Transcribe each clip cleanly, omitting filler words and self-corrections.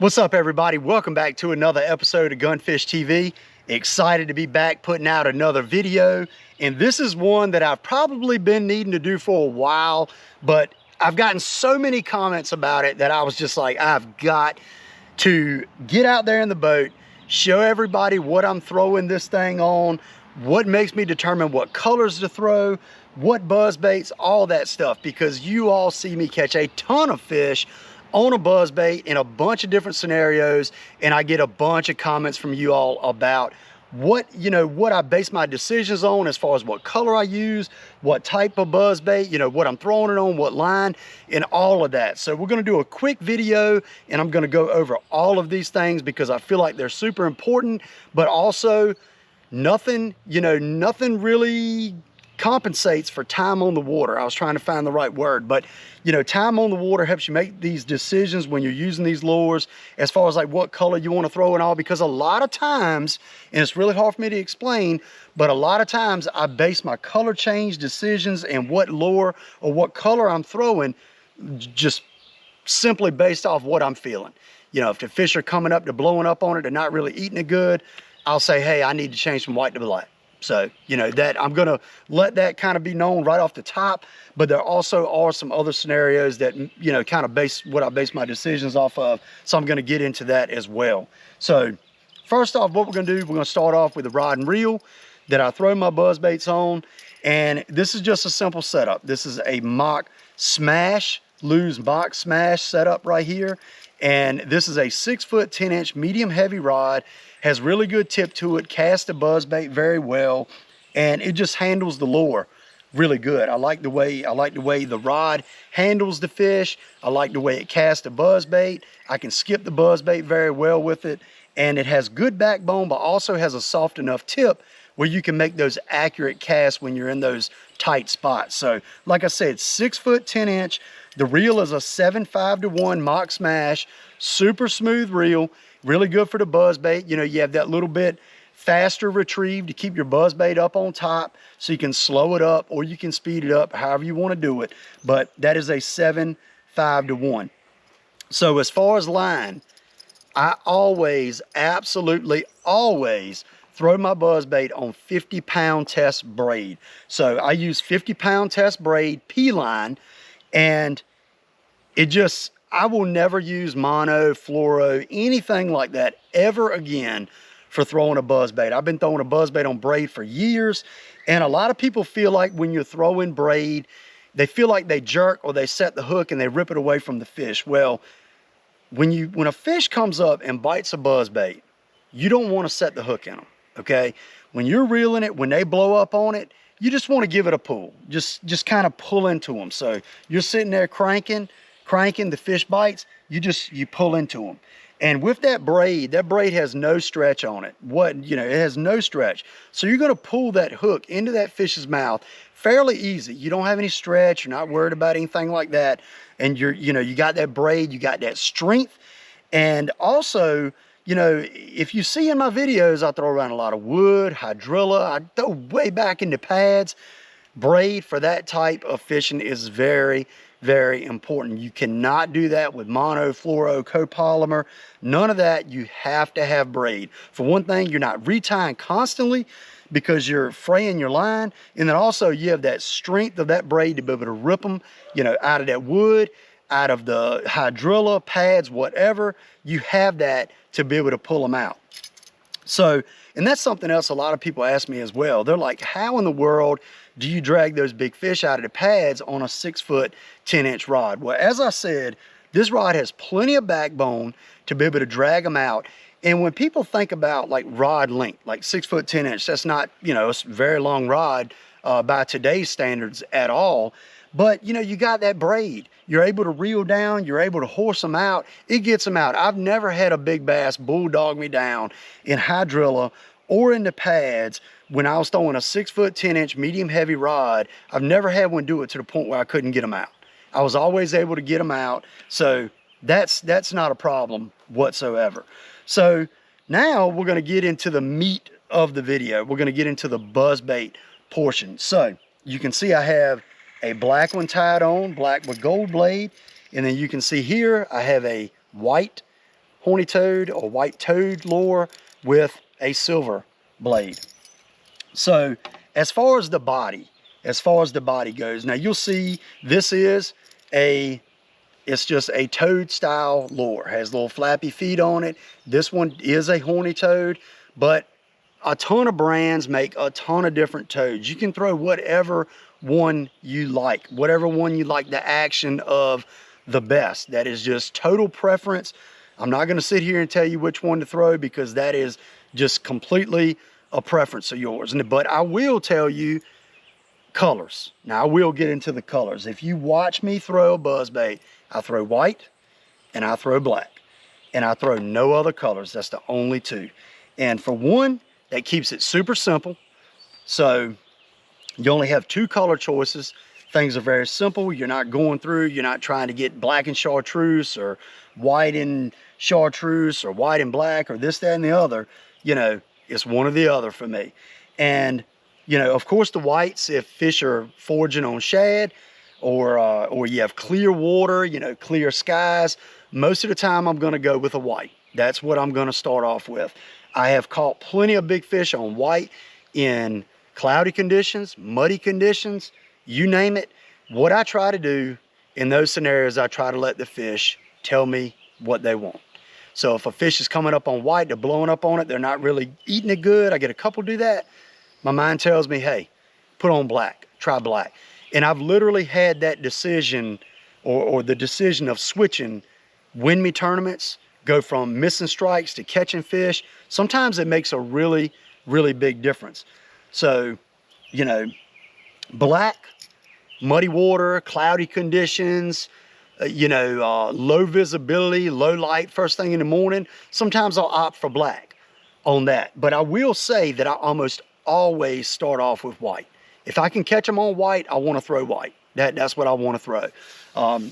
What's up, everybody? Welcome back to another episode of Gunfish TV. Excited to be back putting out another video. And this is one that I've probably been needing to do for a while, but I've gotten so many comments about it that I was just like, I've got to get out there in the boat, show everybody what I'm throwing this thing on, what makes me determine what colors to throw, what buzz baits, all that stuff, because you all see me catch a ton of fish on a buzz bait in a bunch of different scenarios, and I get a bunch of comments from you all about what I base my decisions on as far as what color I use, what type of buzz bait, what I'm throwing it on, what line, and all of that. So we're going to do a quick video, and I'm going to go over all of these things because I feel like they're super important, but also nothing really compensates for time on the water. I was trying to find the right word, but time on the water helps you make these decisions when you're using these lures as far as like what color you want to throw and all, because a lot of times, and it's really hard for me to explain, but a lot of times I base my color change decisions and what lure or what color I'm throwing just simply based off what I'm feeling. If the fish are coming up, they're blowing up on it, they're not really eating it good, I'll say, hey, I need to change from white to black. So, that I'm going to let that kind of be known right off the top, but there also are some other scenarios that, kind of base what I base my decisions off of. So I'm going to get into that as well. So first off, what we're going to do, we're going to start off with the rod and reel that I throw my buzz baits on. And this is just a simple setup. This is a mock smash, Lew's mock smash setup right here. And this is a 6 foot 10 inch medium heavy rod, has really good tip to it, casts the buzz bait very well, and it just handles the lure really good. I like the way the rod handles the fish. I like the way it casts the buzz bait. I can skip the buzz bait very well with it, and it has good backbone, but also has a soft enough tip where you can make those accurate casts when you're in those tight spots. So like I said, 6 foot 10 inch. The reel is a 7.5-to-1 mock smash, super smooth reel, really good for the buzz bait. You have that little bit faster retrieve to keep your buzz bait up on top, so you can slow it up or you can speed it up, however you want to do it. But that is a 7.5-to-1. So as far as line, I always, absolutely always throw my buzz bait on 50-pound test braid. So I use 50-pound test braid P-line, and I will never use mono, fluoro, anything like that ever again for throwing a buzz bait. I've been throwing a buzz bait on braid for years, and a lot of people feel like when you're throwing braid, they feel like they jerk or they set the hook and they rip it away from the fish. Well, when a fish comes up and bites a buzz bait, you don't want to set the hook in them, okay? When you're reeling it, when they blow up on it, you just want to give it a pull. Just kind of pull into them. So you're sitting there cranking, the fish bites, you pull into them. And with that braid has no stretch on it. It has no stretch. So you're going to pull that hook into that fish's mouth fairly easy. You don't have any stretch. You're not worried about anything like that. And you got that braid, you got that strength. And also, if you see in my videos, I throw around a lot of wood, hydrilla, I throw way back into pads. Braid for that type of fishing is very, very important. You cannot do that with mono, fluoro, copolymer, none of that. You have to have braid. For one thing, you're not retying constantly because you're fraying your line, and then also you have that strength of that braid to be able to rip them, out of that wood, out of the hydrilla, pads, whatever. You have that to be able to pull them out. So, and that's something else a lot of people ask me as well. They're like, how in the world do you drag those big fish out of the pads on a 6 foot 10 inch rod? Well, as I said, this rod has plenty of backbone to be able to drag them out. And when people think about like rod length, like 6 foot 10 inch, that's not, a very long rod by today's standards at all. But you got that braid. You're able to reel down, you're able to horse them out. It gets them out. I've never had a big bass bulldog me down in hydrilla or in the pads when I was throwing a 6 foot 10 inch medium heavy rod. I've never had one do it to the point where I couldn't get them out. I was always able to get them out. So that's not a problem whatsoever. So now we're going to get into the meat of the video. We're going to get into the buzz bait portion. So you can see I have a black one tied on, black with gold blade. And then you can see here, I have a white horny toad or white toad lure with a silver blade. So as far as the body goes, now you'll see this is it's just a toad style lure. Has little flappy feet on it. This one is a horny toad, but a ton of brands make a ton of different toads. You can throw whatever one you like, the action of the best. That is just total preference. I'm not going to sit here and tell you which one to throw, because that is just completely a preference of yours. But I will tell you colors. Now I will get into the colors. If you watch me throw a buzzbait, I throw white and I throw black, and I throw no other colors. That's the only two. And for one, that keeps it super simple. So you only have two color choices. Things are very simple. You're not going through, you're not trying to get black and chartreuse or white and chartreuse or white and black or this, that, and the other. You know, it's one or the other for me. And you know, of course, the whites, if fish are foraging on shad, or you have clear water, you know, clear skies, most of the time I'm going to go with a white. That's what I'm going to start off with. I have caught plenty of big fish on white in cloudy conditions, muddy conditions, you name it. What I try to do in those scenarios, I try to let the fish tell me what they want. So if a fish is coming up on white, they're blowing up on it, they're not really eating it good, I get a couple do that, my mind tells me, hey, put on black, try black. And I've literally had that decision, or the decision of switching win me tournaments, go from missing strikes to catching fish. Sometimes it makes a really, really big difference. So, you know, black, muddy water, cloudy conditions, low visibility, low light, first thing in the morning, sometimes I'll opt for black on that. But I will say that I almost always start off with white. If I can catch them on white, I want to throw white. That's what I want to throw.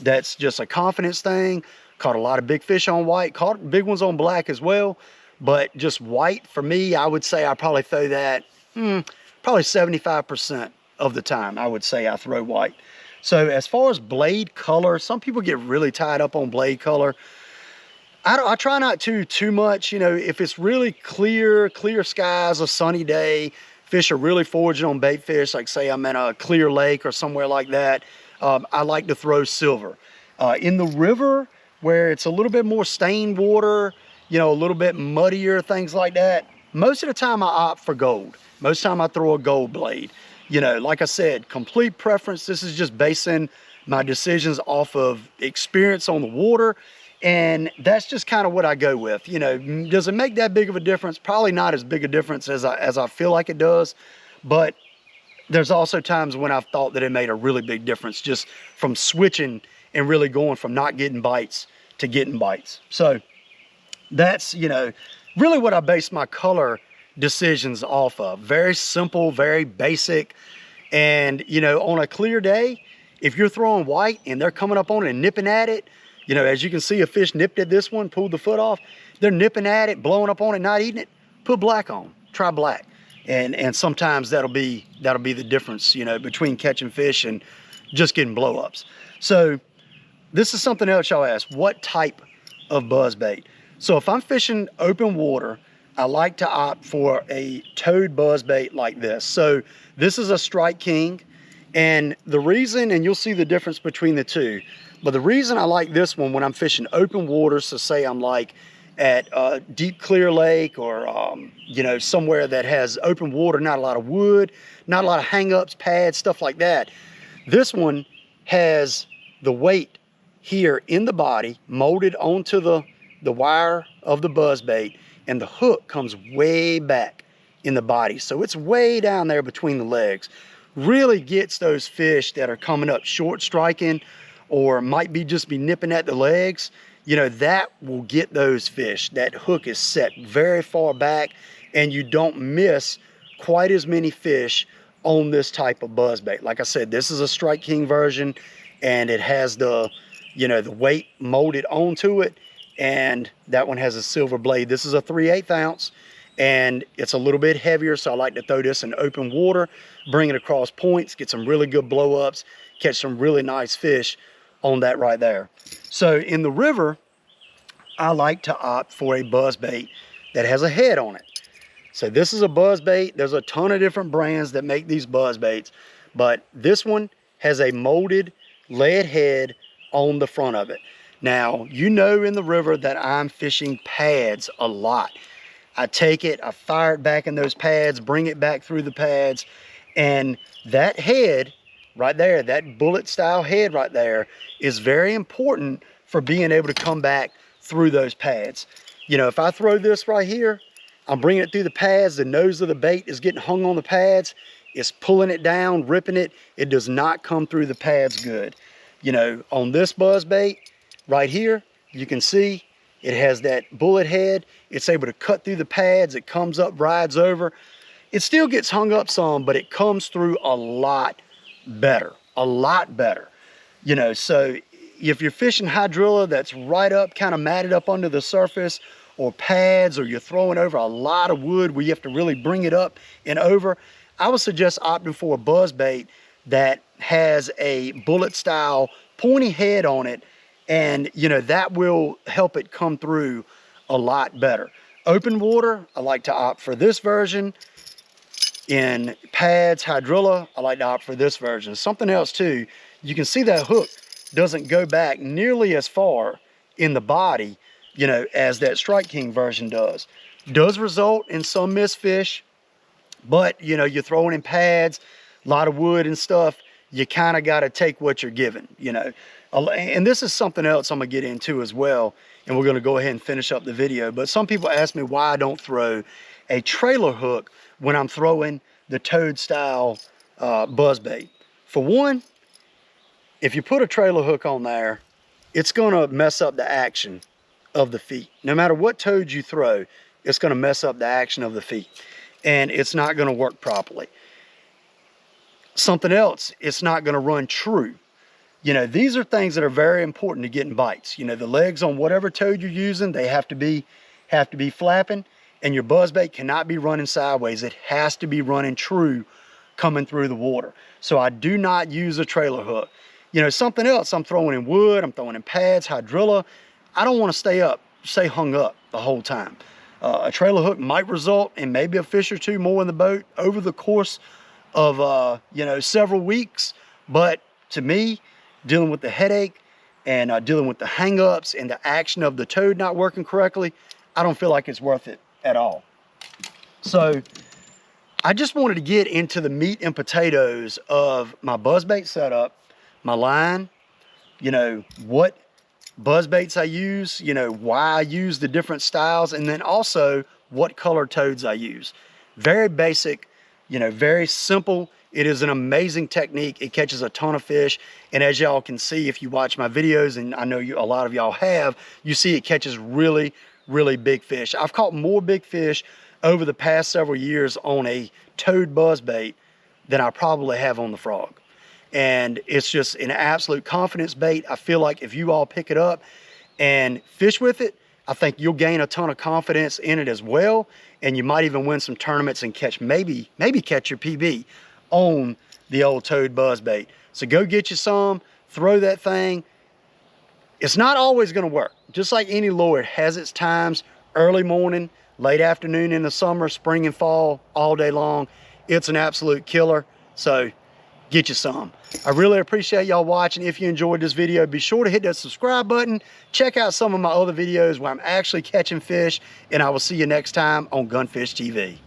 That's just a confidence thing. Caught a lot of big fish on white, caught big ones on black as well. But just white, for me, I would say I probably throw that probably 75% of the time. I would say I throw white. So as far as blade color, some people get really tied up on blade color. I try not to too much. You know, if it's really clear skies, a sunny day, fish are really foraging on bait fish, like say I'm in a clear lake or somewhere like that, I like to throw silver. In the river, where it's a little bit more stained water, you know, a little bit muddier, things like that, most of the time I opt for gold. Most of the time I throw a gold blade. You know, like I said, complete preference. This is just basing my decisions off of experience on the water. And that's just kind of what I go with. You know, does it make that big of a difference? Probably not as big a difference as I feel like it does. But there's also times when I've thought that it made a really big difference just from switching and really going from not getting bites to getting bites. So that's, you know, really what I base my color decisions off of. Very simple, very basic. And, you know, on a clear day, if you're throwing white and they're coming up on it and nipping at it, you know, as you can see, a fish nipped at this one, pulled the foot off. They're nipping at it, blowing up on it, not eating it. Put black on. Try black. And sometimes that'll be the difference, you know, between catching fish and just getting blow-ups. So this is something else y'all ask. What type of buzzbait? So if I'm fishing open water, I like to opt for a toad buzzbait like this. So this is a Strike King. And the reason, and you'll see the difference between the two, but the reason I like this one when I'm fishing open water, so say I'm like at a deep clear lake or, you know, somewhere that has open water, not a lot of wood, not a lot of hang-ups, pads, stuff like that. This one has the weight here in the body molded onto the wire of the buzzbait, and the hook comes way back in the body. So it's way down there between the legs. Really gets those fish that are coming up short striking or might be just be nipping at the legs, you know, that will get those fish. That hook is set very far back and you don't miss quite as many fish on this type of buzzbait. Like I said, this is a Strike King version and it has the, you know, the weight molded onto it, and that one has a silver blade. This is a 3/8 ounce and it's a little bit heavier, so I like to throw this in open water, bring it across points, get some really good blow-ups, catch some really nice fish on that right there. So in the river, I like to opt for a buzzbait that has a head on it. So this is a buzzbait. There's a ton of different brands that make these buzzbaits, but this one has a molded lead head on the front of it. Now, you know in the river that I'm fishing pads a lot. I take it, I fire it back in those pads, bring it back through the pads, and that head right there, that bullet style head right there, is very important for being able to come back through those pads. You know, if I throw this right here, I'm bringing it through the pads, the nose of the bait is getting hung on the pads, it's pulling it down, ripping it, it does not come through the pads good. You know, on this buzzbait right here, you can see it has that bullet head, it's able to cut through the pads, it comes up, rides over. It still gets hung up some, but it comes through a lot better, a lot better. You know, so if you're fishing hydrilla that's right up, kind of matted up under the surface, or pads, or you're throwing over a lot of wood where you have to really bring it up and over, I would suggest opting for a buzzbait that has a bullet style pointy head on it, and you know, that will help it come through a lot better. Open water, I like to opt for this version. In pads, hydrilla, I like to opt for this version. Something else too, you can see that hook doesn't go back nearly as far in the body, you know, as that Strike King version does. Does result in some missed fish, but you know, you're throwing in pads, a lot of wood and stuff, you kind of got to take what you're given, you know. And this is something else I'm gonna get into as well, and we're gonna go ahead and finish up the video. But some people ask me why I don't throw a trailer hook when I'm throwing the toad style buzzbait. For one, if you put a trailer hook on there, it's gonna mess up the action of the feet. No matter what toad you throw, it's gonna mess up the action of the feet, and it's not gonna work properly. Something else, it's not gonna run true. You know, these are things that are very important to getting bites. You know, the legs on whatever toad you're using, they have to be flapping, and your buzzbait cannot be running sideways. It has to be running true coming through the water. So I do not use a trailer hook. You know, something else, I'm throwing in wood, I'm throwing in pads, hydrilla. I don't want to stay hung up the whole time. A trailer hook might result in maybe a fish or two more in the boat over the course of, you know, several weeks. But to me, dealing with the headache and dealing with the hang-ups and the action of the toad not working correctly, I don't feel like it's worth it at all. So I just wanted to get into the meat and potatoes of my buzzbait setup, my line, you know, what buzzbaits I use, you know, why I use the different styles, and then also what color toads I use. Very basic, you know, very simple. It is an amazing technique. It catches a ton of fish. And as y'all can see, if you watch my videos, and I know a lot of y'all have, you see it catches really, really big fish. I've caught more big fish over the past several years on a toad buzzbait than I probably have on the frog. And it's just an absolute confidence bait. I feel like if you all pick it up and fish with it, I think you'll gain a ton of confidence in it as well. And you might even win some tournaments and catch, maybe catch your PB on the old toad buzzbait. So go get you some, throw that thing. It's not always gonna work. Just like any lure, it has its times, early morning, late afternoon in the summer, spring and fall, all day long. It's an absolute killer. So get you some. I really appreciate y'all watching. If you enjoyed this video, be sure to hit that subscribe button. Check out some of my other videos where I'm actually catching fish, and I will see you next time on Gunfish TV.